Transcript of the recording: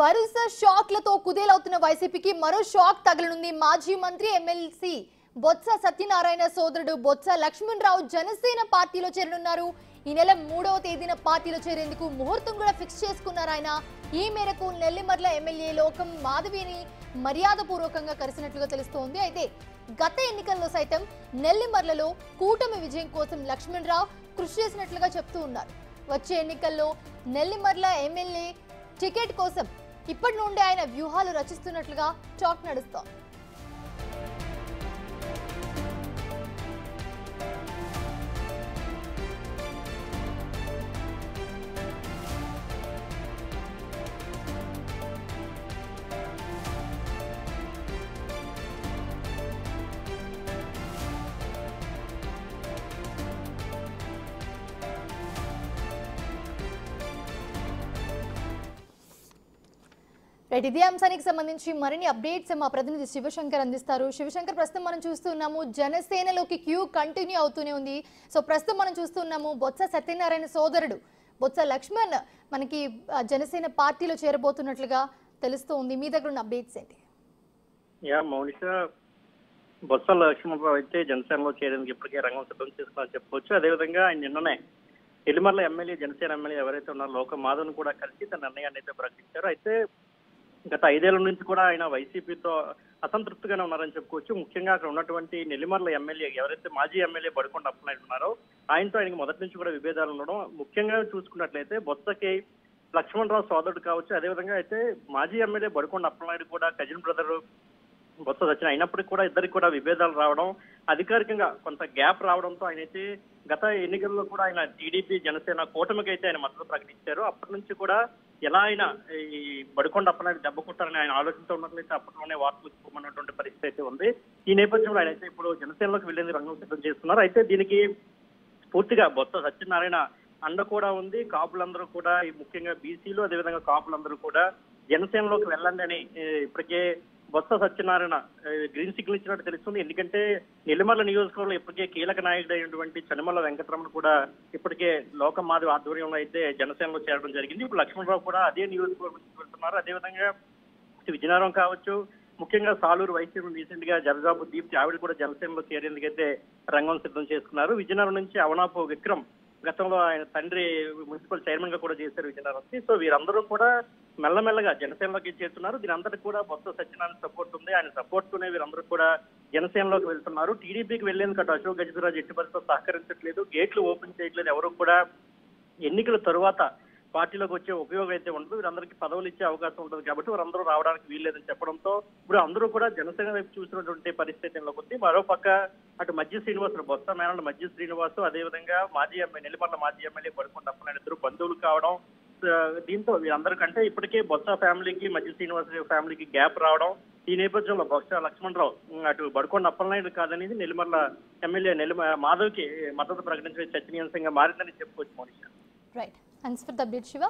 వరుస షాక్లతో కుదేలవుతున్న వైసీపీకి మరో షాక్ తగలనుంది. మాజీ మంత్రి ఎమ్మెల్సీ బొత్స సత్యనారాయణ సోదరుడు బొత్స లక్ష్మణరావు జనసేన పార్టీలో చేరనున్నారు. ఈ నెల 3వ తేదీన పార్టీలో చేరేందుకు ముహూర్తం కూడా ఫిక్స్ చేసుకున్నారు ఆయన. ఈ మేరకు నెల్లిమర్ల ఎమ్మెల్యే లోకం మాధవిని మర్యాదపూర్వకంగా కలిసినట్లుగా తెలుస్తోంది. అయితే గత ఎన్నికల్లో సైతం నెల్లిమర్లలో కూటమి విజయం కోసం లక్ష్మణరావు కృషి చేసినట్లుగా చెప్తూ ఉన్నారు. వచ్చే ఎన్నికల్లో నెల్లిమర్ల ఎమ్మెల్యే టికెట్ కోసం ఇప్పటి నుండి ఆయన వ్యూహాలు రచిస్తున్నట్లుగా టాక్ నడుస్తోంది. ఇదే అంశానికి సంబంధించి మరిన్ని అప్డేట్స్ మా ప్రతినిధి శివశంకర్ అందిస్తారు. శివశంకర్, ప్రస్తుతం మనం చూస్తున్నాము జనసేనలోకి క్యూ కంటిన్యూ అవుతూనే ఉంది. సో ప్రస్తుతం మనం చూస్తున్నాము బొత్స సత్యనారాయణ సోదరుడు బొత్స లక్ష్మణ్ మనకి జనసేన పార్టీలో చేరబోతున్నట్లుగా తెలుస్తోంది. మీ దగ్గర ఉన్న అప్డేట్స్ ఏంటి? మౌనిష, బొత్స లక్ష్మణరావు అయితే జనసేనలో చేరేందుకు ఇప్పటికే రంగం సిద్ధం చేసుకున్నా చెప్పుకోవచ్చు. అదేవిధంగా ఆయన నిన్ననే నెల్లిమర్ల ఎమ్మెల్యే జనసేన ఎమ్మెల్యే ఎవరైతే ఉన్నారో లోక మాధవ్ను కూడా కలిసి తన నిర్ణయాన్ని అయితే ప్రకటించారు. అయితే గత 5 ఏళ్ల నుంచి కూడా ఆయన వైసీపీతో అసంతృప్తిగానే ఉన్నారని చెప్పుకోవచ్చు. ముఖ్యంగా అక్కడ ఉన్నటువంటి నెల్లిమర్ల ఎమ్మెల్యే ఎవరైతే మాజీ ఎమ్మెల్యే బడికొండ అప్పలనాయుడు ఉన్నారో ఆయనతో ఆయనకి మొదటి నుంచి కూడా విభేదాలు ఉండడం, ముఖ్యంగా చూసుకున్నట్లయితే బొత్సకి లక్ష్మణరావు సోదరుడు కావచ్చు, అదేవిధంగా అయితే మాజీ ఎమ్మెల్యే బడికొండ అప్పలనాయుడు కూడా కజిన్ బ్రదర్ బొత్స సత్యన అయినప్పటికీ కూడా ఇద్దరికి కూడా విభేదాలు రావడం, అధికారికంగా కొంత గ్యాప్ రావడంతో ఆయన అయితే గత ఎన్నికల్లో కూడా ఆయన టీడీపీ జనసేన కూటమికి అయితే ఆయన మద్దతు ప్రకటించారు. అప్పటి నుంచి కూడా ఎలా అయినా ఈ బడికొండ అప్పలనాయుడు దెబ్బ కొట్టారని ఆయన ఆలోచనతో ఉన్నట్లయితే అప్పట్లోనే వార్తలు చెప్పుకున్నటువంటి పరిస్థితి అయితే ఉంది. ఈ నేపథ్యంలో ఆయన అయితే ఇప్పుడు జనసేనలోకి వెళ్లేందుకు రంగం సిద్ధం చేస్తున్నారు. అయితే దీనికి పూర్తిగా బొత్స సత్యనారాయణ అండ కూడా ఉంది. కాపులందరూ కూడా ముఖ్యంగా బీసీలు అదేవిధంగా కాపులందరూ కూడా జనసేనలోకి వెళ్ళండి అని ఇప్పటికే బొత్స సత్యనారాయణ గ్రీన్ సిగ్నల్ ఇచ్చినట్టు తెలుస్తుంది. ఎందుకంటే నెల్లిమర్ల నియోజకవర్గంలో ఇప్పటికే కీలక నాయకుడు అయినటువంటి చనిమల్ల వెంకటరమణ కూడా ఇప్పటికే లోక మాధవి ఆధ్వర్యంలో అయితే జనసేనలో చేరడం జరిగింది. ఇప్పుడు లక్ష్మణరావు కూడా అదే నియోజకవర్గం వెళ్తున్నారు. అదేవిధంగా విజయనగరం కావచ్చు, ముఖ్యంగా సాలూరు వైసీపీ రీసెంట్ గా జరజాబు దీప్తి ఆవిడ కూడా జనసేనలో చేరేందుకైతే రంగం సిద్ధం చేసుకున్నారు. విజయనగరం నుంచి అవనాపు విక్రమ్ గతంలో ఆయన తండ్రి మున్సిపల్ చైర్మన్ గా కూడా చేశారు విజయనగరంకి. సో వీరందరూ కూడా మెల్లమెల్లగా జనసేనలోకి చేరుతున్నారు. దీని అంతటి కూడా బొత్స సత్యనారాయణ సపోర్ట్ ఉంది. ఆయన సపోర్ట్ తోనే వీరందరూ కూడా జనసేనలోకి వెళ్తున్నారు. టీడీపీకి వెళ్లేందుకు అటు అశోక్ గజపతిరాజు ఎట్టి పరిస్థితుల్లో సహకరించట్లేదు, గేట్లు ఓపెన్ చేయట్లేదు. ఎవరు కూడా ఎన్నికల తరువాత పార్టీలోకి వచ్చే ఉపయోగం అయితే ఉండదు, వీరందరికీ పదవులు ఇచ్చే అవకాశం ఉంటుంది కాబట్టి వారందరూ రావడానికి వీల్లేదని చెప్పడంతో ఇప్పుడు అందరూ కూడా జనసేన వైపు చూసినటువంటి పరిస్థితిలోకి ఉంది. మరోపక్క అటు మధ్య శ్రీనివాసులు బొత్స మేనల్ మధ్య శ్రీనివాసు అదేవిధంగా మాజీ ఎమ్మెల్యే నెల్లిమర్ల మాజీ ఎమ్మెల్యే బడికొండ అప్పలనాయుడు ఇద్దరు బంధువులు కావడం, దీంతో వీరందరికంటే ఇప్పటికే బొత్స ఫ్యామిలీకి మధ్య శ్రీనివాస ఫ్యామిలీకి గ్యాప్ రావడం, ఈ నేపథ్యంలో బొత్స లక్ష్మణరావు అటు బడికొండ అప్పలనాయుడు కాదనేది నెల్లిమర్ల ఎమ్మెల్యే మాధవ్కి మద్దతు ప్రకటించే చర్చనీయాంశంగా మారిందని చెప్పుకోవచ్చు. Monisha. Right, thanks for the update Shiva.